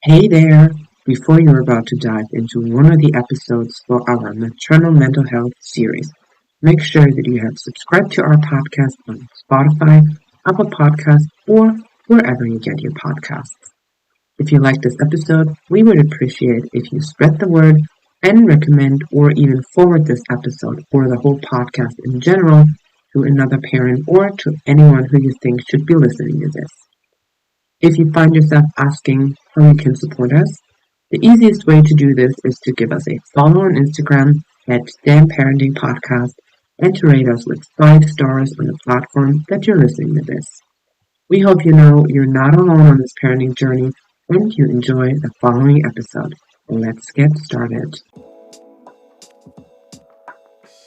Hey there! Before you're about to dive into one of the episodes for our maternal mental health series, make sure that you have subscribed to our podcast on Spotify, Apple Podcasts, or wherever you get your podcasts. If you like this episode, we would appreciate if you spread the word and recommend or even forward this episode or the whole podcast in general to another parent or to anyone who you think should be listening to this. If you find yourself asking how you can support us, the easiest way to do this is to give us a follow on Instagram at Damn Parenting Podcast and to rate us with 5 stars on the platform that you're listening to this. We hope you know you're not alone on this parenting journey and you enjoy the following episode. Let's get started.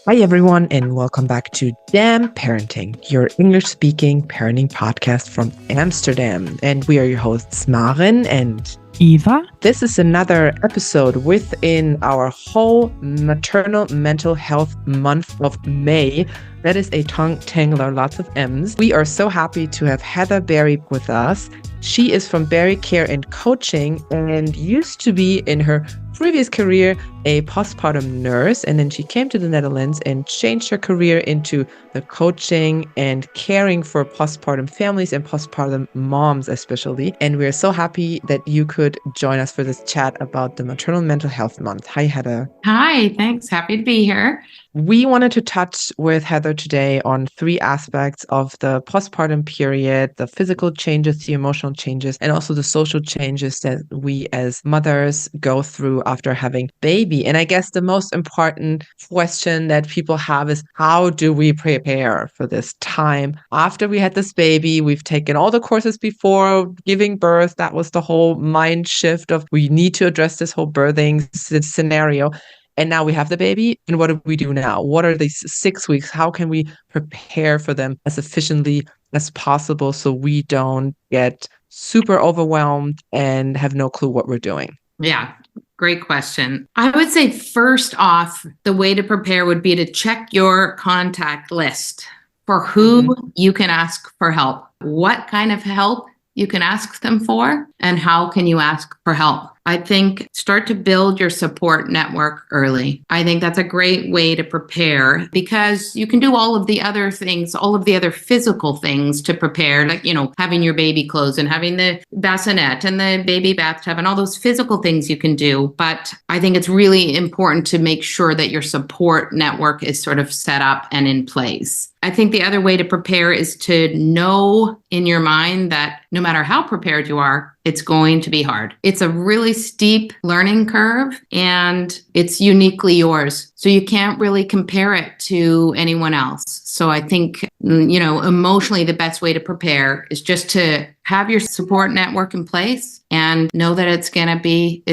Hi, everyone, and welcome back to Damn Parenting, your English-speaking parenting podcast from Amsterdam. And we are your hosts, Maren and Eva. This is another episode within our whole maternal mental health month of May. That is a tongue tangler, lots of M's. We are so happy to have Heather Berry with us. She is from Berry Care and Coaching and used to be in her previous career a postpartum nurse, and then she came to the Netherlands and changed her career into the coaching and caring for postpartum families and postpartum moms especially. And we're so happy that you could join us for this chat about the Maternal Mental Health Month. Hi, Heather. Hi, thanks. Happy to be here. We wanted to touch with Heather today on 3 aspects of the postpartum period: the physical changes, the emotional changes, and also the social changes that we as mothers go through after having baby. And I guess the most important question that people have is, how do we prepare for this time after we had this baby? We've taken all the courses before giving birth. That was the whole mind shift of we need to address this whole birthing scenario. And now we have the baby. And what do we do now? What are these 6 weeks? How can we prepare for them as efficiently as possible so we don't get super overwhelmed and have no clue what we're doing? Yeah, great question. I would say first off, the way to prepare would be to check your contact list for who you can ask for help, what kind of help you can ask them for, and how can you ask for help. I think start to build your support network early. I think that's a great way to prepare because you can do all of the other things, all of the other physical things to prepare, like, having your baby clothes and having the bassinet and the baby bathtub and all those physical things you can do. But I think it's really important to make sure that your support network is sort of set up and in place. I think the other way to prepare is to know in your mind that no matter how prepared you are, it's going to be hard. It's a really steep learning curve and it's uniquely yours. So you can't really compare it to anyone else. So I think, emotionally, the best way to prepare is just to have your support network in place and know that it's going to be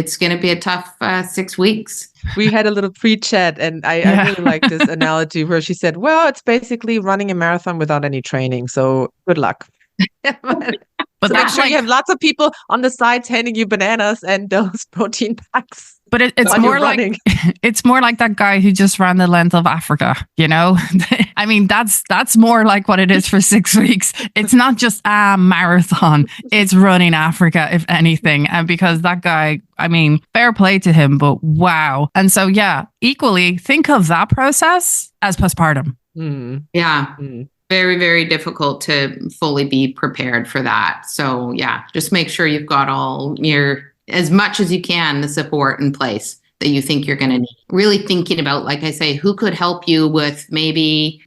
a tough 6 weeks. We had a little pre-chat and I really like this analogy where she said, well, it's basically running a marathon without any training. So good luck. But so make sure you have lots of people on the sides handing you bananas and those protein packs. But it's more like it's more like that guy who just ran the length of Africa, I mean, that's more like what it is for 6 weeks. It's not just a marathon. It's running Africa, if anything. And because that guy, I mean, fair play to him, but wow. And so, yeah, equally think of that process as postpartum. Yeah. Very, very difficult to fully be prepared for that. So yeah, just make sure you've got as much as you can, the support in place that you think you're going to need. Really thinking about, like I say, who could help you with maybe,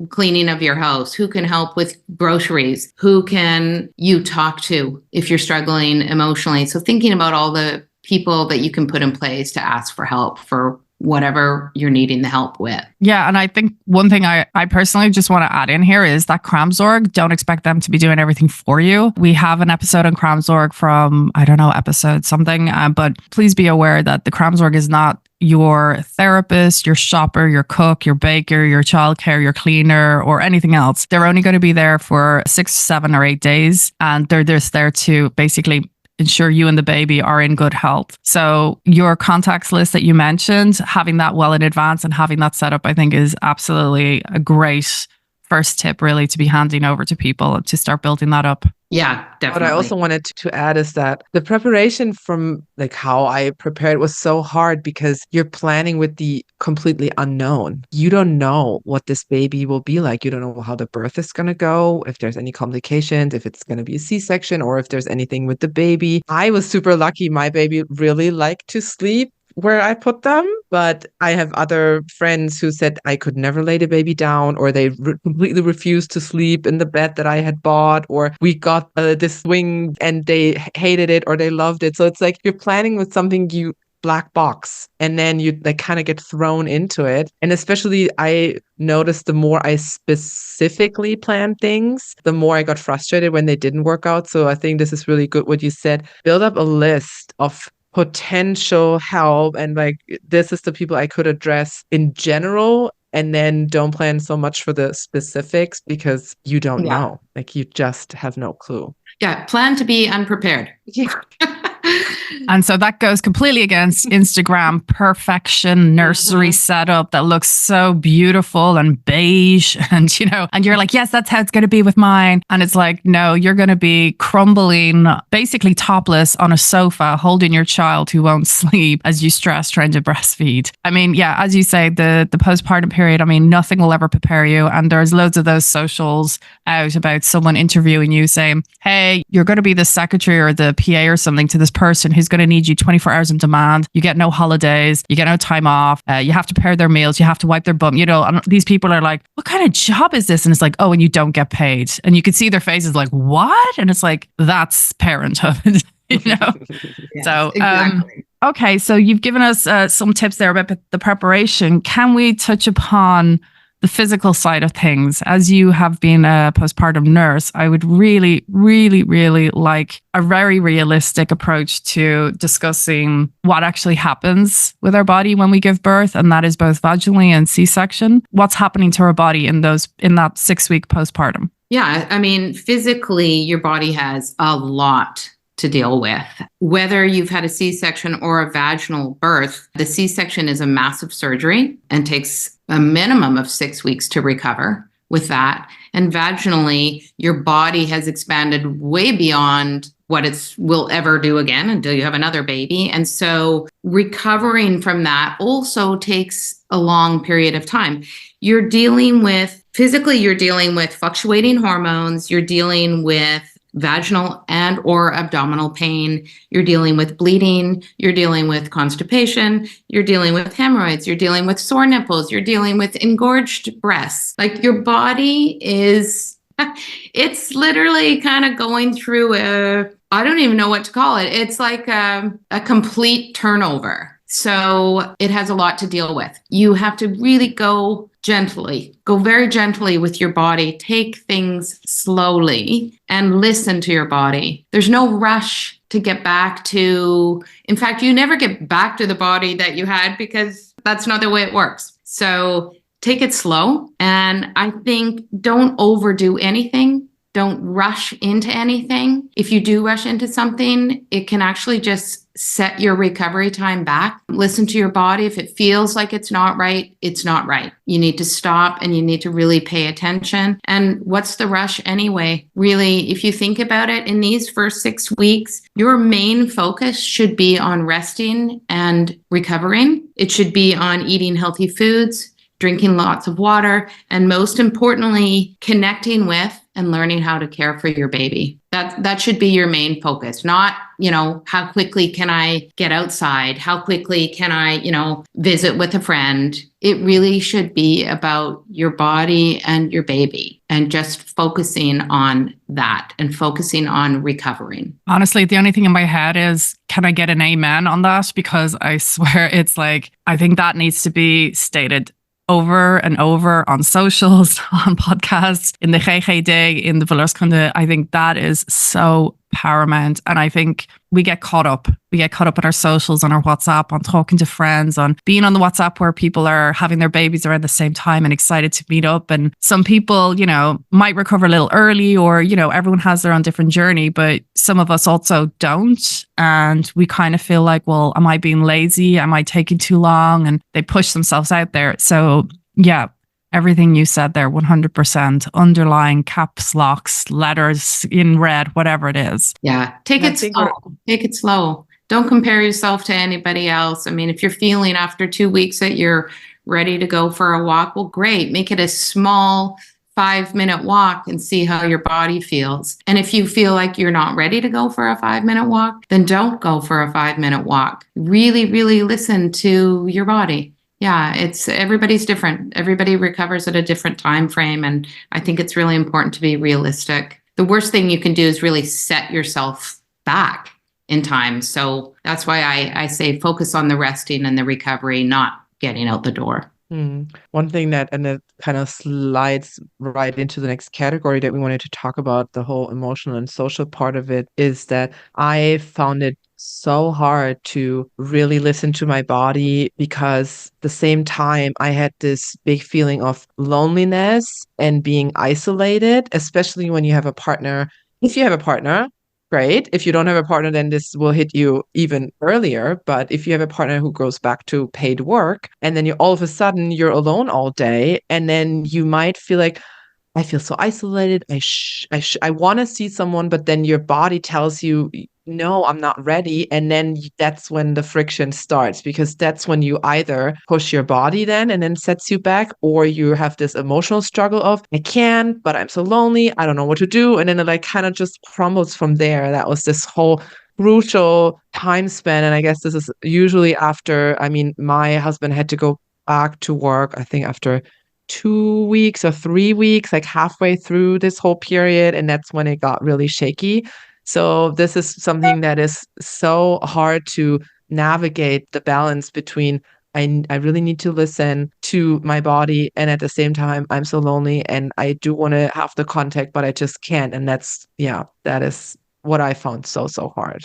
cleaning of your house, who can help with groceries, who can you talk to if you're struggling emotionally. So thinking about all the people that you can put in place to ask for help for whatever you're needing the help with. Yeah. And I think one thing I personally just want to add in here is that Kramzorg, don't expect them to be doing everything for you. We have an episode on Kramzorg from, I don't know, episode something, but please be aware that the Kramzorg is not your therapist, your shopper, your cook, your baker, your childcare, your cleaner, or anything else. They're only going to be there for 6, 7, or 8 days. And they're just there to basically ensure you and the baby are in good health. So your contacts list that you mentioned, having that well in advance and having that set up, I think is absolutely a great first tip really to be handing over to people to start building that up. Yeah, definitely. What I also wanted to add is that the preparation from like how I prepared was so hard because you're planning with the completely unknown. You don't know what this baby will be like. You don't know how the birth is going to go, if there's any complications, if it's going to be a C-section or if there's anything with the baby. I was super lucky. My baby really liked to sleep where I put them, but I have other friends who said I could never lay the baby down, or they completely refused to sleep in the bed that I had bought, or we got this swing and they hated it or they loved it. So it's like you're planning with something you black box and then you like kind of get thrown into it. And especially I noticed the more I specifically planned things, the more I got frustrated when they didn't work out. So I think this is really good what you said. Build up a list of potential help and like this is the people I could address in general, and then don't plan so much for the specifics because you don't know, like you just have no clue. Yeah, plan to be unprepared. Yeah. And so that goes completely against Instagram perfection nursery setup that looks so beautiful and beige. And, you know, and you're like, yes, that's how it's going to be with mine. And it's like, no, you're going to be crumbling, basically topless on a sofa, holding your child who won't sleep as you stress trying to breastfeed. I mean, yeah, as you say, the postpartum period, I mean, nothing will ever prepare you. And there's loads of those socials out about someone interviewing you saying, hey, you're going to be the secretary or the PA or something to this person who's going to need you 24 hours on demand. You get no holidays, you get no time off, you have to prepare their meals, you have to wipe their bum, you know, and these people are like, what kind of job is this? And it's like, oh, and you don't get paid. And you can see their faces like, what? And it's like, that's parenthood, you know? Yes, So, exactly. okay. So you've given us some tips there about the preparation. Can we touch upon the physical side of things? As you have been a postpartum nurse, I would really, really, really like a very realistic approach to discussing what actually happens with our body when we give birth, and that is both vaginally and C-section. What's happening to our body in that 6-week postpartum? Yeah, I mean, physically, your body has a lot to deal with. Whether you've had a C-section or a vaginal birth, the C-section is a massive surgery and takes a minimum of 6 weeks to recover with that. And vaginally, your body has expanded way beyond what it will ever do again until you have another baby. And so recovering from that also takes a long period of time. You're dealing with, physically, you're dealing with fluctuating hormones, you're dealing with vaginal and or abdominal pain, you're dealing with bleeding, you're dealing with constipation, you're dealing with hemorrhoids, you're dealing with sore nipples, you're dealing with engorged breasts. Like your body is, it's literally kind of going through I don't even know what to call it. It's like a complete turnover. So it has a lot to deal with. You have to really go very gently with your body, take things slowly and listen to your body. There's no rush to get back to, in fact, you never get back to the body that you had because that's not the way it works. So take it slow. And I think don't overdo anything. Don't rush into anything. If you do rush into something, it can actually just set your recovery time back. Listen to your body. If it feels like it's not right, it's not right. You need to stop and you need to really pay attention. And what's the rush anyway? Really, if you think about it, in these first 6 weeks, your main focus should be on resting and recovering. It should be on eating healthy foods, drinking lots of water, and most importantly, connecting with and learning how to care for your baby. That should be your main focus, not, how quickly can I get outside? How quickly can I, visit with a friend? It really should be about your body and your baby and just focusing on that and focusing on recovering. Honestly, the only thing in my head is, can I get an amen on that? Because I swear it's like, I think that needs to be stated over and over on socials, on podcasts, in the GGD, in the Verloskunde. I think that is so paramount. And I think we get caught up. We get caught up on our socials, on our WhatsApp, on talking to friends, on being on the WhatsApp where people are having their babies around the same time and excited to meet up. And some people, might recover a little early or, everyone has their own different journey, but some of us also don't. And we kind of feel like, well, am I being lazy? Am I taking too long? And they push themselves out there. So yeah, Everything you said there, 100%. Underline, caps, locks, letters in red, whatever it is. Yeah. Take And I it think slow. Take it slow. Don't compare yourself to anybody else. I mean, if you're feeling after 2 weeks that you're ready to go for a walk, well, great. Make it a small 5-minute walk and see how your body feels. And if you feel like you're not ready to go for a 5-minute walk, then don't go for a 5-minute walk. Really, really listen to your body. Yeah, it's everybody's different. Everybody recovers at a different time frame. And I think it's really important to be realistic. The worst thing you can do is really set yourself back in time. So that's why I say focus on the resting and the recovery, not getting out the door. One thing that, and it kind of slides right into the next category that we wanted to talk about, the whole emotional and social part of it, is that I found it so hard to really listen to my body, because at the same time I had this big feeling of loneliness and being isolated, especially when you have a partner. If you have a partner, great. If you don't have a partner, then this will hit you even earlier. But if you have a partner who goes back to paid work, and then you all of a sudden you're alone all day, and then you might feel like, I feel so isolated. I want to see someone, but then your body tells you, no, I'm not ready. And then that's when the friction starts, because that's when you either push your body then and then sets you back, or you have this emotional struggle of, I can, but I'm so lonely. I don't know what to do. And then it like kind of just crumbles from there. That was this whole crucial time span. And I guess this is usually after, I mean, my husband had to go back to work, I think after 2 weeks or 3 weeks, like halfway through this whole period. And that's when it got really shaky. So this is something that is so hard to navigate, the balance between I really need to listen to my body, and at the same time I'm so lonely and I do want to have the contact, but I just can't. And that is what I found so hard.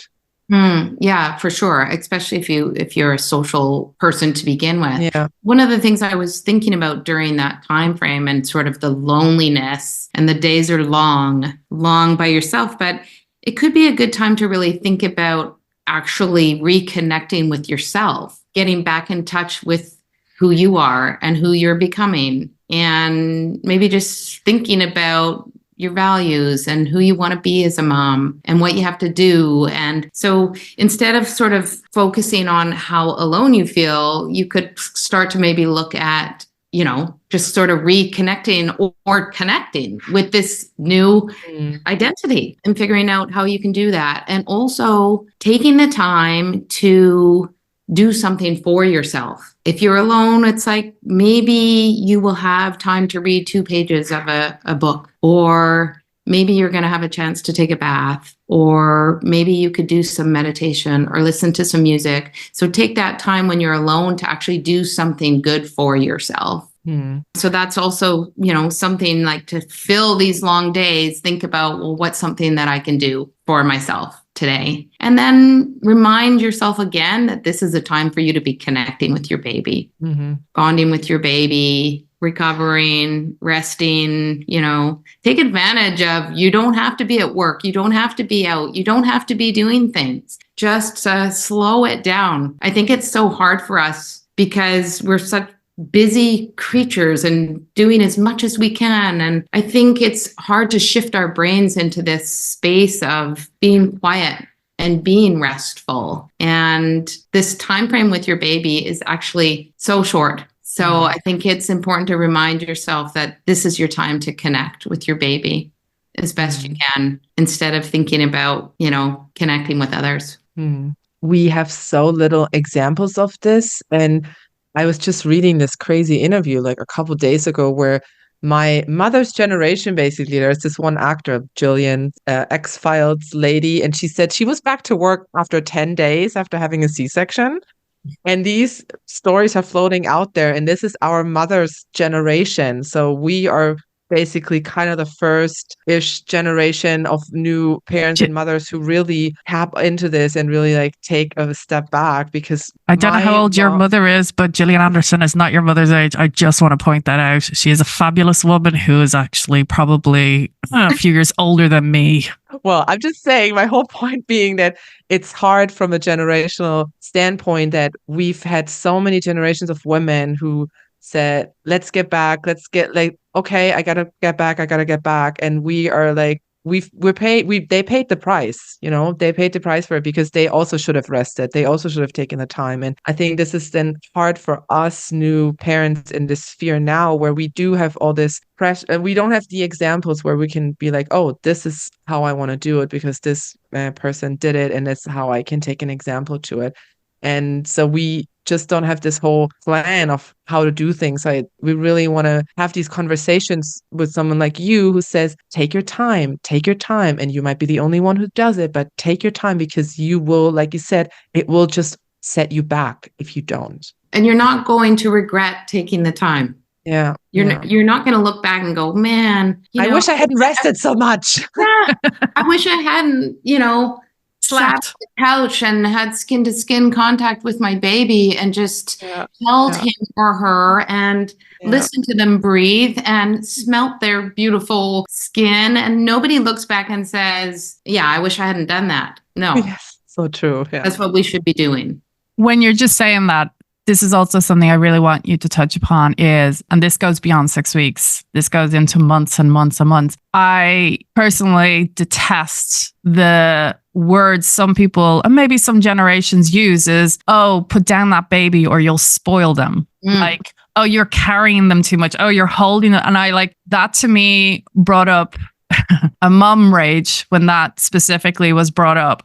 Yeah, for sure. Especially if you're a social person to begin with. Yeah. One of the things I was thinking about during that time frame, and sort of the loneliness, and the days are long by yourself, but it could be a good time to really think about actually reconnecting with yourself, getting back in touch with who you are and who you're becoming, and maybe just thinking about your values and who you want to be as a mom and what you have to do. And so instead of sort of focusing on how alone you feel, you could start to maybe look at, just sort of reconnecting or connecting with this new identity and figuring out how you can do that. And also taking the time to do something for yourself. If you're alone, it's like maybe you will have time to read 2 pages of a book, or maybe you're going to have a chance to take a bath, or maybe you could do some meditation or listen to some music. So take that time when you're alone to actually do something good for yourself. So that's also, something like to fill these long days, think about, well, what's something that I can do for myself today? And then remind yourself again that this is a time for you to be connecting with your baby, bonding with your baby, recovering, resting, take advantage of, you don't have to be at work. You don't have to be out. You don't have to be doing things. Just slow it down. I think it's so hard for us because we're such busy creatures and doing as much as we can. And I think it's hard to shift our brains into this space of being quiet and being restful. And this time frame with your baby is actually so short. So I think it's important to remind yourself that this is your time to connect with your baby as best you can, instead of thinking about, connecting with others. We have so little examples of this. And I was just reading this crazy interview like a couple days ago where my mother's generation, basically, there's this one actor, Jillian, X-Files lady, and she said she was back to work after 10 days after having a C-section. And these stories are floating out there, and this is our mother's generation. So we are basically kind of the first-ish generation of new parents and mothers who really tap into this and really like take a step back, because I don't know how old your mother is, but Gillian Anderson is not your mother's age. I just want to point that out. She is a fabulous woman who is actually probably a few years older than me. Well, I'm just saying, my whole point being that it's hard from a generational standpoint that we've had so many generations of women who said, let's get back. Let's get like, okay, I gotta get back. I gotta get back. And we are like, they paid the price, they paid the price for it because they also should have rested. They also should have taken the time. And I think this is then hard for us new parents in this sphere now where we do have all this pressure and we don't have the examples where we can be like, oh, this is how I want to do it because this person did it and that's how I can take an example to it. And so we just don't have this whole plan of how to do things. We really want to have these conversations with someone like you who says, take your time. And you might be the only one who does it, but take your time because you will, like you said, it will just set you back if you don't. And you're not going to regret taking the time. Yeah. You're not going to look back and go, man, I wish I hadn't rested so much. Yeah, I wish I hadn't, sat on the couch and had skin to skin contact with my baby and just held him or her and listened to them breathe and smelt their beautiful skin. And nobody looks back and says, yeah, I wish I hadn't done that. No. Yes, so true. Yeah. That's what we should be doing. When you're just saying that, this is also something I really want you to touch upon is, and this goes beyond 6 weeks, this goes into months and months and months. I personally detest the words some people and maybe some generations use is, oh, put down that baby or you'll spoil them. Like, oh, you're carrying them too much. Oh, you're holding it. And I like that to me brought up a mom rage when that specifically was brought up.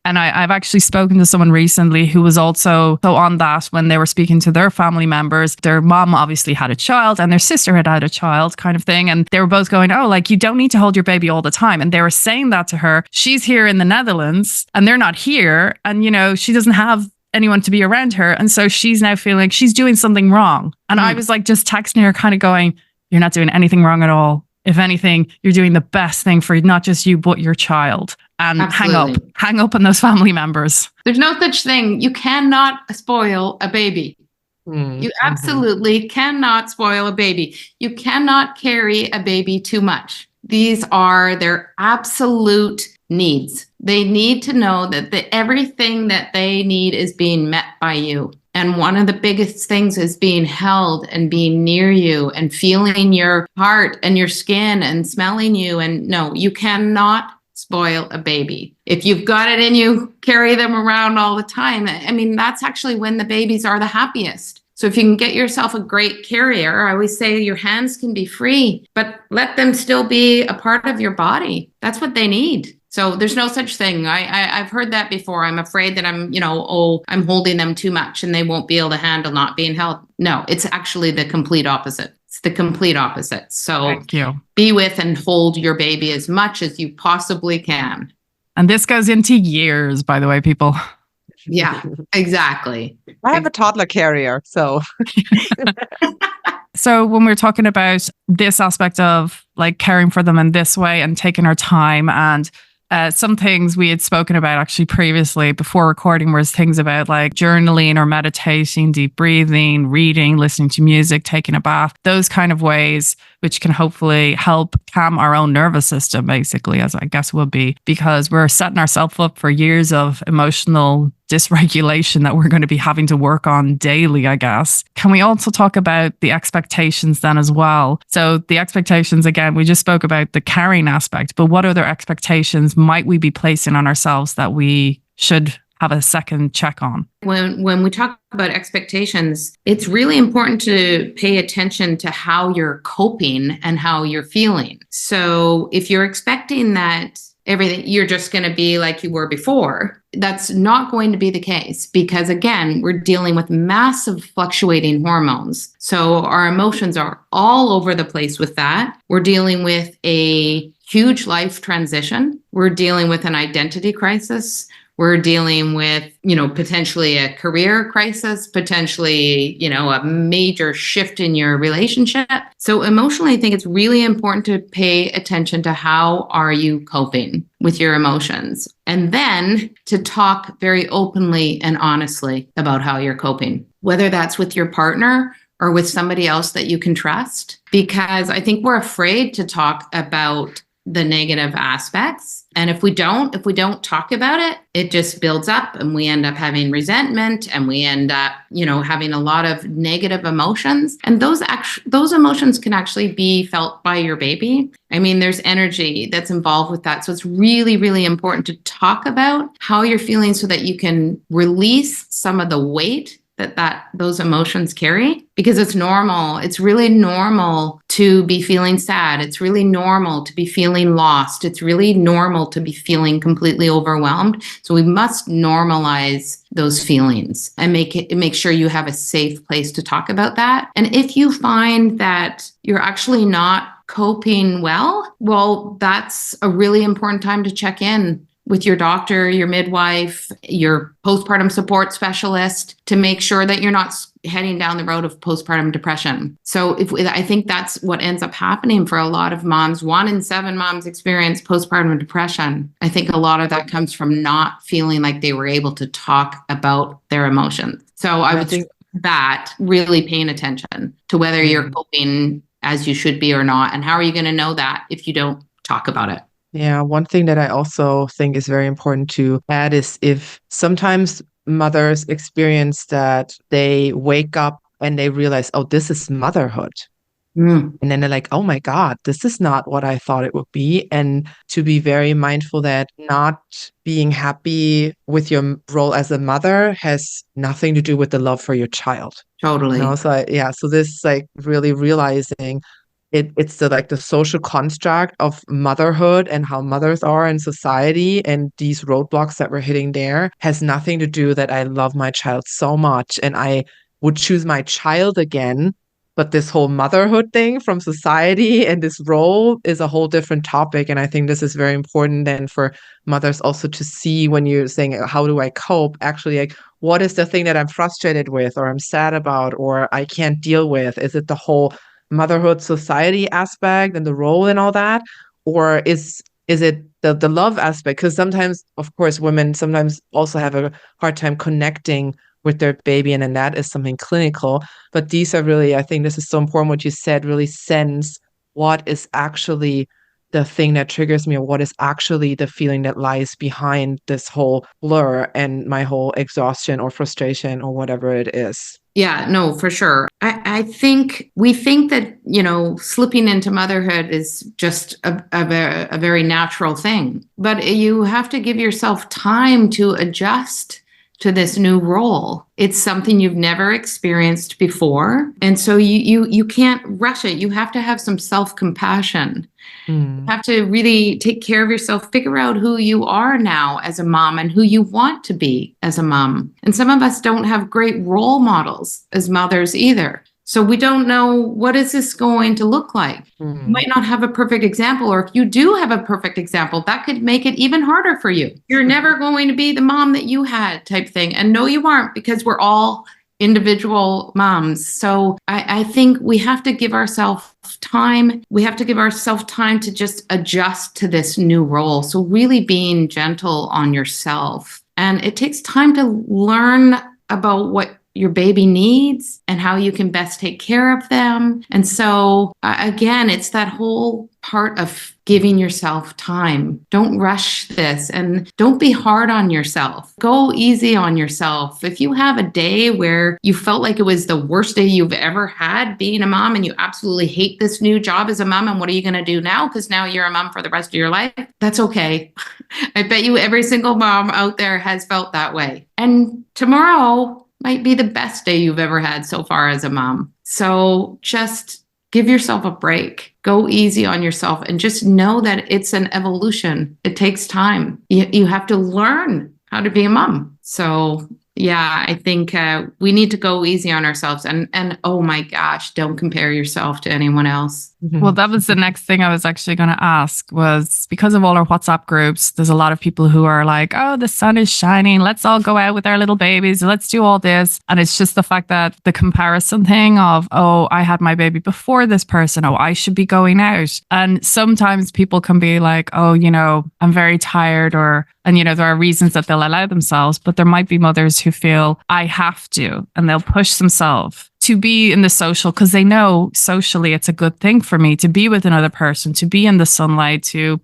And I've actually spoken to someone recently who was also so on that when they were speaking to their family members. Their mom obviously had a child and their sister had a child kind of thing. And they were both going, oh, like you don't need to hold your baby all the time. And they were saying that to her. She's here in the Netherlands and they're not here. And, she doesn't have anyone to be around her. And so she's now feeling like she's doing something wrong. And I was like just texting her kind of going, you're not doing anything wrong at all. If anything, you're doing the best thing for not just you, but your child. And hang up on those family members. There's no such thing. You cannot spoil a baby. You absolutely cannot spoil a baby. You cannot carry a baby too much. These are their absolute needs. They need to know that everything that they need is being met by you. And one of the biggest things is being held and being near you and feeling your heart and your skin and smelling you. And no, you cannot spoil a baby. If you've got it in you, carry them around all the time. I mean, that's actually when the babies are the happiest. So if you can get yourself a great carrier, I always say your hands can be free, but let them still be a part of your body. That's what they need. So there's no such thing. I've heard that before. I'm afraid that I'm holding them too much and they won't be able to handle not being held. No, it's actually the complete opposite. It's the complete opposite. So be with and hold your baby as much as you possibly can. And this goes into years, by the way, people. Yeah, exactly. I have a toddler carrier, so. So when we're talking about this aspect of like caring for them in this way and taking our time and some things we had spoken about actually previously before recording was things about like journaling or meditating, deep breathing, reading, listening to music, taking a bath, those kind of ways, which can hopefully help calm our own nervous system, basically, as I guess will be, because we're setting ourselves up for years of emotional dysregulation that we're going to be having to work on daily, I guess. Can we also talk about the expectations then as well? So the expectations, again, we just spoke about the carrying aspect, but what other expectations might we be placing on ourselves that we should have a second check on? When we talk about expectations, it's really important to pay attention to how you're coping and how you're feeling. So if you're expecting that everything, you're just going to be like you were before, that's not going to be the case because, again, we're dealing with massive fluctuating hormones. So our emotions are all over the place with that. We're dealing with a huge life transition. We're dealing with an identity crisis. We're dealing with, potentially a career crisis, potentially, a major shift in your relationship. So emotionally, I think it's really important to pay attention to how are you coping with your emotions, and then to talk very openly and honestly about how you're coping, whether that's with your partner or with somebody else that you can trust, because I think we're afraid to talk about the negative aspects. And if we don't talk about it, it just builds up and we end up having resentment and we end up, having a lot of negative emotions. And those emotions can actually be felt by your baby. I mean, there's energy that's involved with that. So it's really, really important to talk about how you're feeling so that you can release some of the weight that those emotions carry, because it's normal. It's really normal to be feeling sad. It's really normal to be feeling lost. It's really normal to be feeling completely overwhelmed. So we must normalize those feelings and make sure you have a safe place to talk about that. And if you find that you're actually not coping well, that's a really important time to check in with your doctor, your midwife, your postpartum support specialist, to make sure that you're not heading down the road of postpartum depression. So I think that's what ends up happening for a lot of moms. 1 in 7 moms experience postpartum depression. I think a lot of that comes from not feeling like they were able to talk about their emotions. So I would think that really paying attention to whether you're coping as you should be or not. And how are you going to know that if you don't talk about it? Yeah, one thing that I also think is very important to add is if sometimes mothers experience that they wake up and they realize, oh, this is motherhood. And then they're like, oh my God, this is not what I thought it would be. And to be very mindful that not being happy with your role as a mother has nothing to do with the love for your child. Totally. So this really realizing it's the social construct of motherhood and how mothers are in society, and these roadblocks that we're hitting there has nothing to do that I love my child so much and I would choose my child again. But this whole motherhood thing from society and this role is a whole different topic. And I think this is very important then for mothers also to see when you're saying, how do I cope? Actually, what is the thing that I'm frustrated with or I'm sad about or I can't deal with? Is it the whole motherhood society aspect and the role and all that, or is it the love aspect? Because sometimes, of course, women sometimes also have a hard time connecting with their baby, and then that is something clinical. But these are really, I think this is so important what you said, really sense what is actually the thing that triggers me, or what is actually the feeling that lies behind this whole blur and my whole exhaustion or frustration or whatever it is. Yeah, no, for sure. I think we think that, slipping into motherhood is just a very natural thing, but you have to give yourself time to adjust to this new role. It's something you've never experienced before. And so you can't rush it. You have to have some self-compassion. You have to really take care of yourself, figure out who you are now as a mom and who you want to be as a mom. And some of us don't have great role models as mothers either. So we don't know, what is this going to look like? You might not have a perfect example, or if you do have a perfect example, that could make it even harder for you. You're never going to be the mom that you had type thing. And no, you aren't, because we're all individual moms. So I think we have to give ourselves time. We have to give ourselves time to just adjust to this new role. So really being gentle on yourself. And it takes time to learn about what your baby needs and how you can best take care of them. And so again, it's that whole part of giving yourself time. Don't rush this and don't be hard on yourself. Go easy on yourself. If you have a day where you felt like it was the worst day you've ever had being a mom and you absolutely hate this new job as a mom, and what are you going to do now? Because now you're a mom for the rest of your life. That's okay. I bet you every single mom out there has felt that way. And tomorrow might be the best day you've ever had so far as a mom. So just give yourself a break. Go easy on yourself and just know that it's an evolution. It takes time. You have to learn how to be a mom. So yeah, I think we need to go easy on ourselves. And oh my gosh, don't compare yourself to anyone else. Well, that was the next thing I was actually going to ask, was because of all our WhatsApp groups, there's a lot of people who are like, oh, the sun is shining. Let's all go out with our little babies. Let's do all this. And it's just the fact that the comparison thing of, oh, I had my baby before this person. Oh, I should be going out. And sometimes people can be like, oh, I'm very tired, and there are reasons that they'll allow themselves, but there might be mothers who feel I have to, and they'll push themselves to be in the social, because they know socially it's a good thing for me to be with another person, to be in the sunlight, to,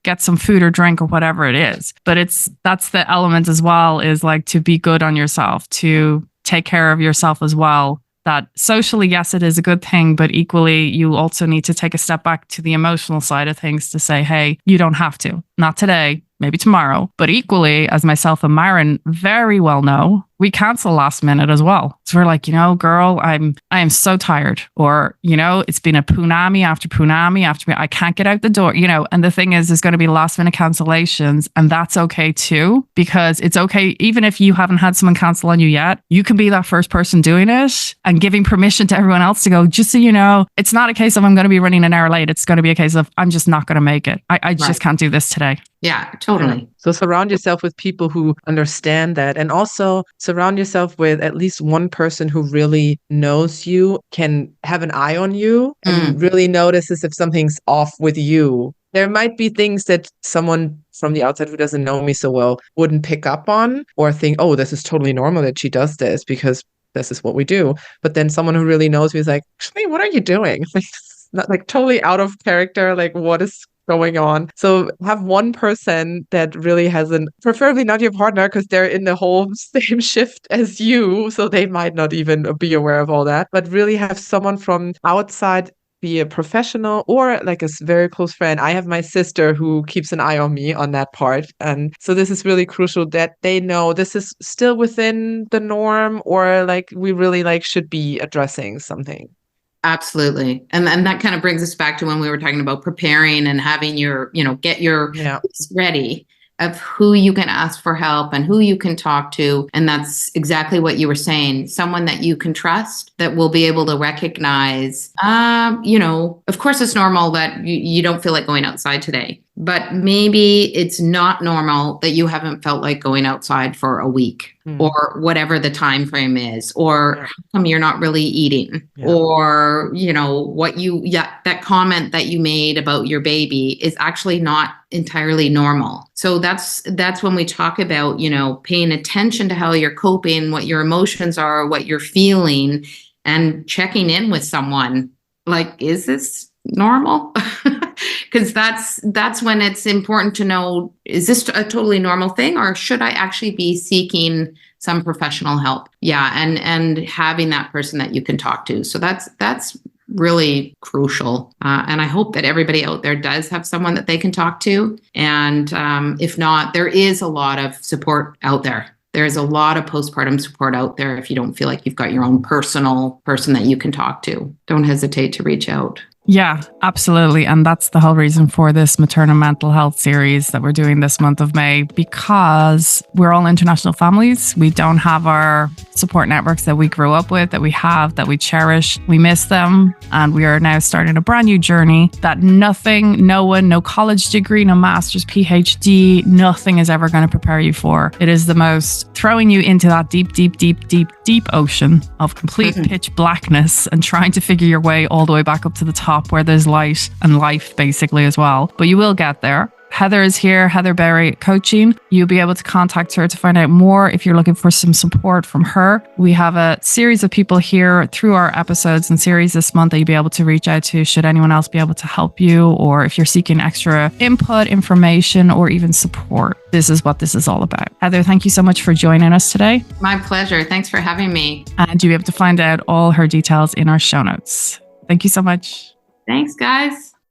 get some food or drink or whatever it is. But that's the element as well, is like to be good on yourself, to take care of yourself as well. That socially, yes, it is a good thing, but equally, you also need to take a step back to the emotional side of things to say, hey, you don't have to. Not today, maybe tomorrow. But equally, as myself and Myron very well know, we cancel last minute as well. So we're like, girl, I am so tired. Or, it's been a punami after I can't get out the door, and the thing is, there's going to be last minute cancellations, and that's okay too, because it's okay. Even if you haven't had someone cancel on you yet, you can be that first person doing it and giving permission to everyone else to go, just so you know, it's not a case of I'm going to be running an hour late. It's going to be a case of I'm just not going to make it. I just can't do this today. Yeah, totally. Yeah. So surround yourself with people who understand that, and also surround yourself with at least one person who really knows you, can have an eye on you, and really notices if something's off with you. There might be things that someone from the outside who doesn't know me so well wouldn't pick up on, or think, oh, this is totally normal that she does this because this is what we do. But then someone who really knows me is like, actually, what are you doing? Not like totally out of character. Like, what is going on? So have one person that really preferably not your partner, because they're in the whole same shift as you, so they might not even be aware of all that, but really have someone from outside, be a professional or like a very close friend. I have my sister who keeps an eye on me on that part. And so this is really crucial that they know this is still within the norm, or like we really should be addressing something. Absolutely. And that kind of brings us back to when we were talking about preparing and having your, get your list ready of who you can ask for help and who you can talk to. And that's exactly what you were saying. Someone that you can trust, that will be able to recognize, of course it's normal that you don't feel like going outside today, but maybe it's not normal that you haven't felt like going outside for a week or whatever the time frame is, or how come you're not really eating, or, that comment that you made about your baby is actually not entirely normal. So that's when we talk about, paying attention to how you're coping, what your emotions are, what you're feeling, and checking in with someone. Like, is this normal? Because that's when it's important to know, is this a totally normal thing, or should I actually be seeking some professional help? Yeah. And having that person that you can talk to. So that's really crucial. And I hope that everybody out there does have someone that they can talk to. And if not, there is a lot of support out there. There's a lot of postpartum support out there. If you don't feel like you've got your own personal person that you can talk to, don't hesitate to reach out. Yeah, absolutely. And that's the whole reason for this maternal mental health series that we're doing this month of May, because we're all international families. We don't have our support networks that we grew up with, that we have, that we cherish. We miss them. And we are now starting a brand new journey that no college degree, no master's, PhD, nothing is ever going to prepare you for. It is the most throwing you into that deep ocean of complete pitch blackness and trying to figure your way all the way back up to the top where there's light and life basically as well. But you will get there. Heather is here, Heather Berry Coaching. You'll be able to contact her to find out more if you're looking for some support from her. We have a series of people here through our episodes and series this month that you'll be able to reach out to should anyone else be able to help you, or if you're seeking extra input, information, or even support. This is what this is all about. Heather, thank you so much for joining us today. My pleasure. Thanks for having me. And you'll be able to find out all her details in our show notes. Thank you so much. Thanks, guys.